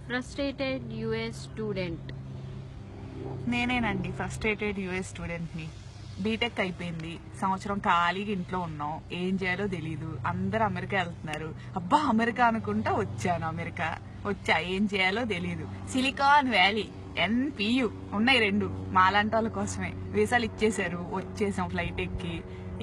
Frustrated US student. నేనేనండి frustrated US స్టూడెంట్ని. BTech అయిపోయింది, సంవత్సరం ఖాళీగా ఇంట్లో ఉన్నాం, ఏం చేయాలో తెలీదు. అందరు అమెరికా వెళ్తున్నారు, అబ్బా అమెరికా అనుకుంటా వచ్చాను. అమెరికా వచ్చా, ఏం చేయాలో తెలీదు. సిలికాన్ వ్యాలీ, NPU ఉన్నాయి రెండు, మాలాంటి వాళ్ళ కోసమే. వీసాలు ఇచ్చేసారు, వచ్చేసాం ఫ్లైట్ ఎక్కి.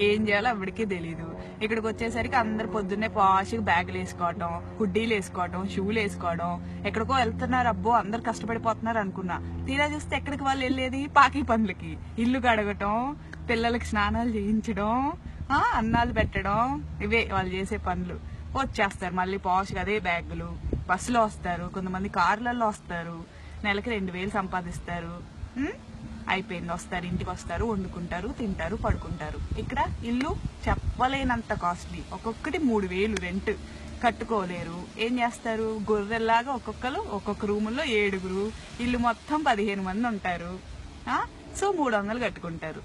ఏం చేయాలో అప్పటికీ తెలీదు. ఇక్కడికి వచ్చేసరికి అందరు పొద్దున్నే పాష్గా బ్యాగులు వేసుకోవడం, హుడ్డీలు వేసుకోవడం, షూలు వేసుకోవడం, ఎక్కడికో వెళ్తున్నారు. అబ్బో అందరు కష్టపడిపోతున్నారు అనుకున్నా. తీరా చూస్తే ఎక్కడికి వాళ్ళు వెళ్ళేది పాకి పనులకి. ఇల్లు కడగటం, పిల్లలకి స్నానాలు చేయించడం, అన్నాలు పెట్టడం, ఇవే వాళ్ళు చేసే పనులు. వచ్చేస్తారు మళ్ళీ పాష్గా అదే బ్యాగులు. బస్సులో వస్తారు, కొంతమంది కార్లలో వస్తారు, నెలకి 2000 సంపాదిస్తారు. అయిపోయింది, వస్తారు, ఇంటికి వస్తారు, వండుకుంటారు, తింటారు, పడుకుంటారు. ఇక్కడ ఇల్లు చెప్పలేనంత కాస్ట్లీ, ఒక్కొక్కటి 3000 రెంట్. కట్టుకోలేరు, ఏం చేస్తారు? గొర్రెల్లాగా ఒక్కొక్క రూముల్లో 7, ఇల్లు మొత్తం 15 మంది ఉంటారు. సో 300 కట్టుకుంటారు.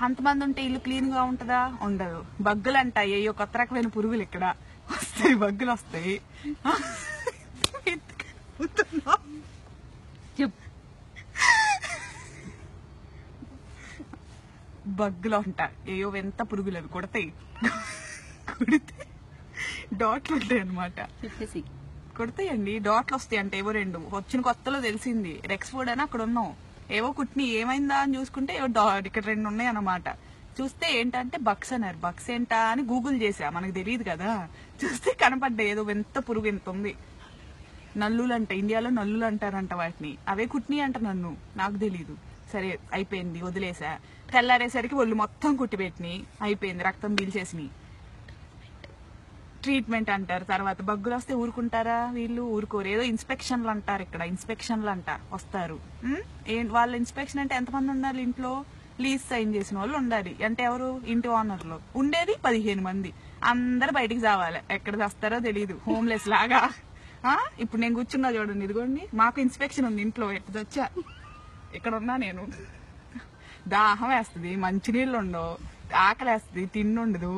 అంతమంది ఉంటే ఇల్లు క్లీన్ గా ఉంటుందా? ఉండదు. బగ్గులు అంటాయి, అయ్యో కొత్త రకమైన పురుగులు ఇక్కడ వస్తాయి, బగ్గులు వస్తాయి. బగ్గులు ఉంటాయి, ఏయో ఎంత పురుగులు అవి కొడతాయి. కొడితే డాట్లు ఉంటాయి అనమాట. కొడతాయండి, డాట్లు వస్తాయి అంటే ఏవో 2 వచ్చిన కొత్తలో తెలిసింది. రెక్స్ఫోర్డ్ అని అక్కడ ఉన్నాం, ఏవో కుట్ని ఏమైందా అని చూసుకుంటే ఏవో ఇక్కడ 2 ఉన్నాయి అన్నమాట. చూస్తే ఏంటంటే బక్స్ అన్నారు. బక్స్ ఏంటా అని గూగుల్ చేసా, మనకు తెలియదు కదా. చూస్తే కనపడ్డాయి, ఏదో ఎంత పురుగు ఎంత ఉంది. నల్లులు అంట, ఇండియాలో నల్లులు అంటారంట వాటిని. అవే కుట్ని అంట, నన్ను నాకు తెలీదు. సరే అయిపోయింది, వదిలేసా. తెల్లారేసరికి ఒళ్ళు మొత్తం కుట్టిపెట్టినాయి, అయిపోయింది, రక్తం పీల్చేసినాయి. ట్రీట్మెంట్ అంటారు. తర్వాత బగ్గులు వస్తే ఊరుకుంటారా? వీళ్ళు ఊరుకోరు. ఏదో ఇన్స్పెక్షన్లు అంటారు, ఇక్కడ ఇన్స్పెక్షన్లు అంట వస్తారు. వాళ్ళ ఇన్స్పెక్షన్ అంటే ఎంతమంది ఉండాలి ఇంట్లో? లీజ్ సైన్ చేసిన వాళ్ళు ఉండాలి. అంటే ఎవరు? ఇంటి ఓనర్లు. ఉండేది 15 మంది. అందరు బయటికి రావాలి, ఎక్కడ వస్తారో తెలియదు, హోమ్లెస్ లాగా. ఇప్పుడు నేను కూర్చున్నా చూడండి, ఇదిగోండి, మాకు ఇన్స్పెక్షన్ ఉంది ఇంట్లో. ఎక్కడొచ్చా, ఇక్కడ ఉన్నా నేను. దాహం వేస్తుంది, మంచినీళ్ళు ఉండవు, ఆకలి వేస్తుంది, తిండుండదు,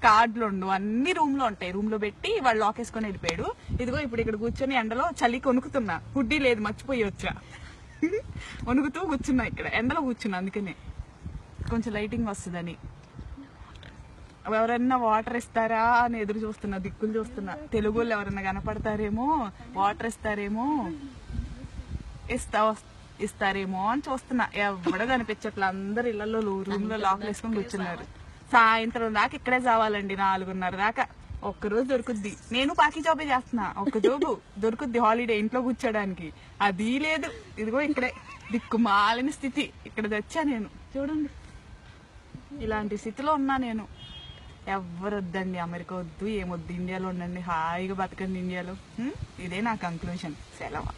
కార్డులు ఉండవు, అన్ని రూమ్ లో ఉంటాయి. రూమ్ లో పెట్టి వాళ్ళు లాక్ వేసుకొని వెళ్ళిపోయాడు. ఇదిగో ఇప్పుడు ఇక్కడ కూర్చొని ఎండలో చలికి వణుకుతున్నా, హుడ్డీ లేదు, మర్చిపోయి వచ్చా. వణుకుతూ కూర్చున్నా, ఇక్కడ ఎండలో కూర్చున్నా. అందుకనే కొంచెం లైటింగ్ వస్తుందని. ఎవరన్నా వాటర్ ఇస్తారా అని ఎదురు చూస్తున్నా, దిక్కులు చూస్తున్నా. తెలుగు వాళ్ళు ఎవరన్నా కనపడతారేమో, వాటర్ ఇస్తారేమో, ఇస్తారేమో అని చూస్తున్నా. ఎవడో కనిపించట్లా, అందరు ఇళ్లలో రూమ్ లో లాక్లు వేసుకొని కూర్చున్నారు. సాయంత్రం దాకా ఇక్కడే చావాలండి, 4:30 దాకా. ఒక్కరోజు దొరుకుద్ది. నేను పాకి జాబే చేస్తున్నా, ఒక్క జాబు దొరుకుద్ది హాలిడే ఇంట్లో కూర్చోడానికి. అది లేదు. ఇదిగో ఇక్కడే దిక్కుమాలిన స్థితి, ఇక్కడ తెచ్చా నేను. చూడండి, ఇలాంటి స్థితిలో ఉన్నా నేను. ఎవరు వద్దండి, అమెరికా వద్దు, ఏమొద్దు, ఇండియాలో ఉండండి, హాయిగా బతకండి ఇండియాలో. ఇదే నా కంక్లూజన్. సెలవు.